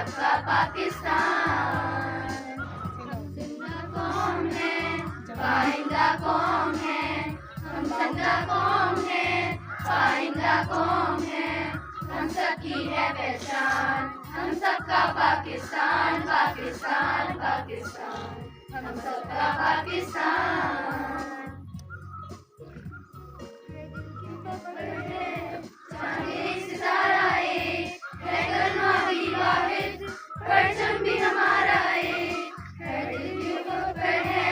सबका पाकिस्तान। हम जिंदा कौम हैं, पाइंदा कौम हैं, हम जिंदा कौम हैं, पाइंदा कौम हैं, हम सबकी है पहचान, हम सबका पाकिस्तान, पाकिस्तान, पाकिस्तान, हम सबका पाकिस्तान। परचम भी हमारा एक है, दिल के ऊपर है,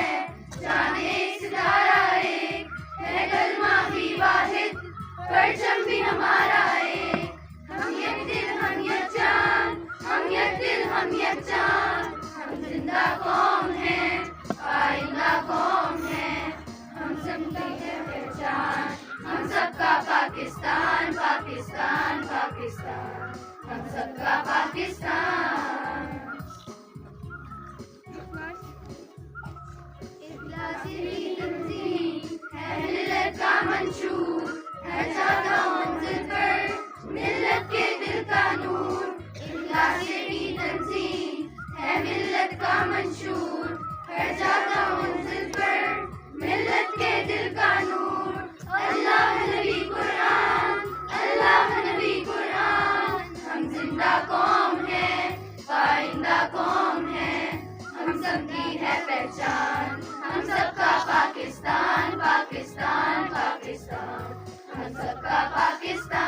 जाने सितारा एक है, कलमा भी वाहिद, परचम भी हमारा एक। हम एक दिल, हम एक जान, हम एक दिल, हम एक जान, हम जिंदा कौम हैं, पाइंदा कौम हैं, हम सबकी है पहचान, हम सबका पाकिस्तान, पाकिस्तान, पाकिस्तान, हम सबका पाकिस्तान। है मिल्लत का मंशूर, है जागा मंजिल पर, मिल्लत के दिल का नूर, इखलासी तंजीम है मिल्लत का मंशूर, है जागा मंजिल पर, मिल्लत के दिल का नूर। अल्लाह नबी कुरान, अल्लाह नबी कुरान, हम जिंदा कौम हैं, पाइंदा कौम हैं, हम सबकी है पहचान, हम सबका पाकिस्तान, पाकिस्तान, पाकिस्तान, हम सबका पाकिस्तान।